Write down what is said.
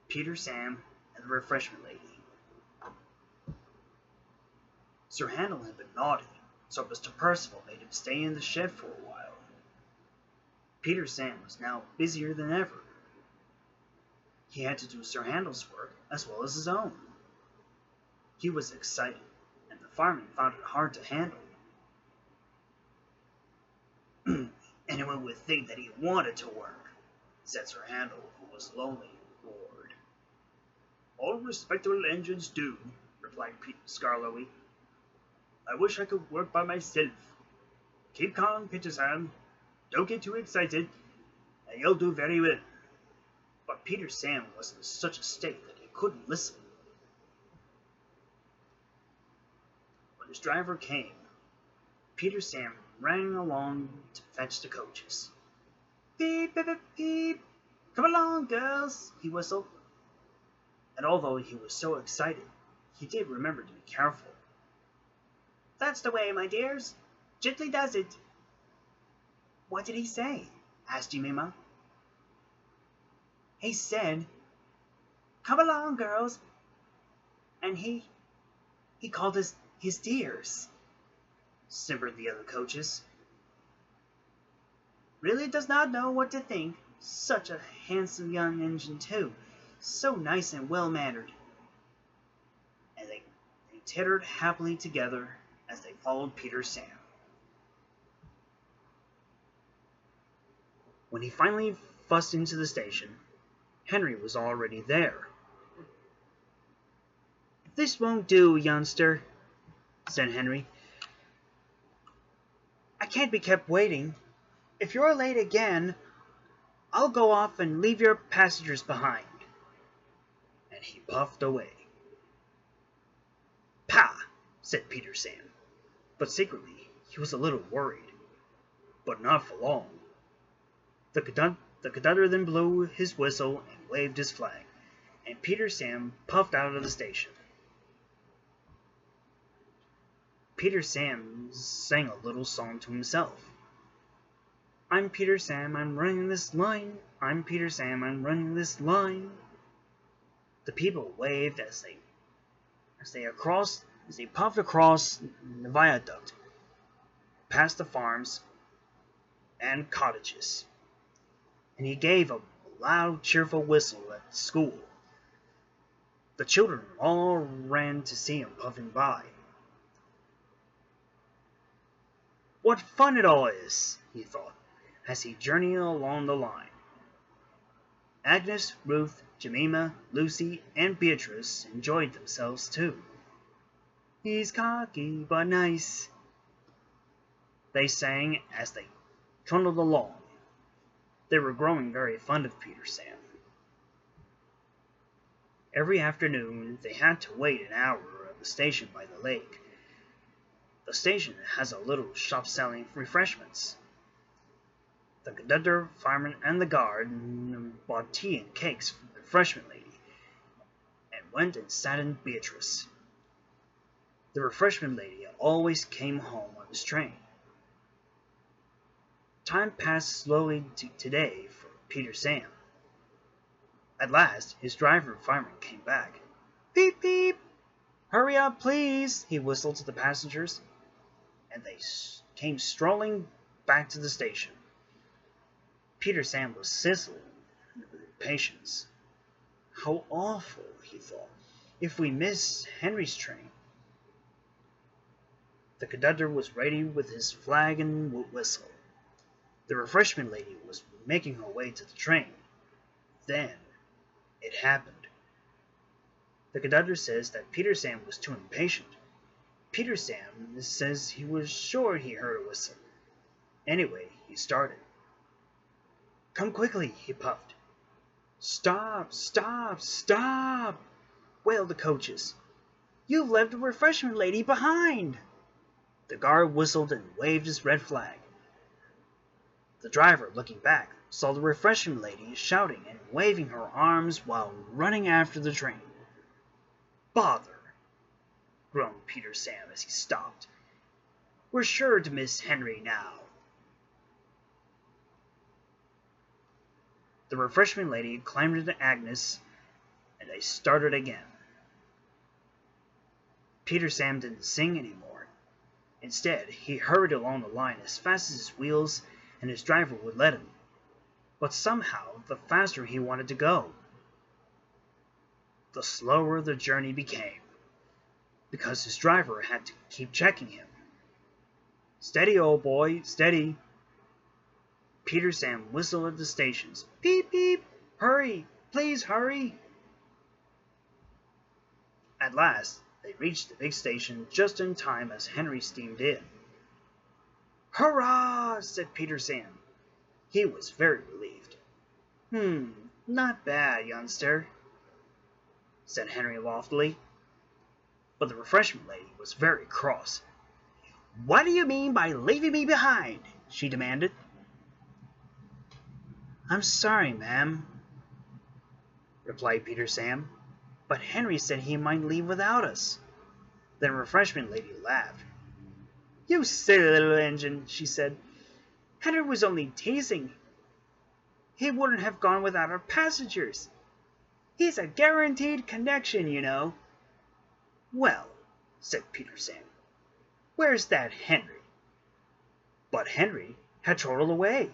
Peter, Sam, and the Refreshment Lady. Sir Handel had been naughty, so Mr. Percival made him stay in the shed for a while. Peter Sam was now busier than ever. He had to do Sir Handel's work as well as his own. He was excited, and the fireman found it hard to handle. Anyone would think that he wanted to work, said Sir Handel, who was lonely and bored. All respectable engines do, replied Skarloey. I wish I could work by myself. Keep calm, Peter Sam. Don't get too excited, and you'll do very well. But Peter Sam was in such a state that he couldn't listen. When his driver came, Peter Sam ran along to fetch the coaches. Beep, beep, beep, beep. Come along, girls, he whistled. And although he was so excited, he did remember to be careful. That's the way, my dears. Gently does it. What did he say? Asked Jemima. He said, come along, girls. And he called us his dears, simpered the other coaches. Really does not know what to think. Such a handsome young engine, too. So nice and well-mannered. And they tittered happily together as they followed Peter Sam. When he finally fussed into the station, Henry was already there. This won't do, youngster, said Henry. I can't be kept waiting. If you're late again, I'll go off and leave your passengers behind. And he puffed away. Pah, said Peter Sam. But secretly, he was a little worried. But not for long. The conductor then blew his whistle and waved his flag, and Peter Sam puffed out of the station. Peter Sam sang a little song to himself. I'm Peter Sam, I'm running this line. I'm Peter Sam, I'm running this line. The people waved as they puffed across the viaduct, past the farms and cottages, and he gave a loud, cheerful whistle at school. The children all ran to see him puffing by. What fun it all is, he thought, as he journeyed along the line. Agnes, Ruth, Jemima, Lucy, and Beatrice enjoyed themselves too. He's cocky but nice, they sang as they trundled along. They were growing very fond of Peter Sam. Every afternoon they had to wait an hour at the station by the lake. The station has a little shop selling refreshments. The conductor, fireman, and the guard bought tea and cakes from the Refreshment Lady, and went and sat in Beatrice. The Refreshment Lady always came home on his train. Time passed slowly today for Peter Sam. At last, his driver and fireman came back. Beep, beep! Hurry up, please, he whistled to the passengers, and they came strolling back to the station. Peter Sam was sizzling with impatience. How awful, he thought, if we miss Henry's train. The conductor was ready with his flag and whistle. The Refreshment Lady was making her way to the train. Then it happened. The conductor says that Peter Sam was too impatient. Peter Sam says he was sure he heard a whistle. Anyway, he started. Come quickly, he puffed. Stop, stop, stop, wailed the coaches. You've left the Refreshment Lady behind. The guard whistled and waved his red flag. The driver, looking back, saw the Refreshment Lady shouting and waving her arms while running after the train. Bother, groaned Peter Sam as he stopped. We're sure to miss Henry now. The Refreshment Lady climbed into Agnes they started again. Peter Sam didn't sing anymore. Instead, he hurried along the line as fast as his wheels and his driver would let him. But somehow, the faster he wanted to go, the slower the journey became, because his driver had to keep checking him. "Steady, old boy, steady." Peter Sam whistled at the stations. "Beep, beep, hurry, please hurry." At last, they reached the big station just in time as Henry steamed in. "Hurrah!" said Peter Sam. He was very relieved. Not bad, youngster," said Henry loftily. But the refreshment lady was very cross. "What do you mean by leaving me behind?" she demanded. "I'm sorry, ma'am," replied Peter Sam, "but Henry said he might leave without us." Then the refreshment lady laughed. "You silly little engine," she said. "Henry was only teasing. He wouldn't have gone without our passengers. He's a guaranteed connection, you know." "Well," said Peter Sam, "where's that Henry?" But Henry had trotted away.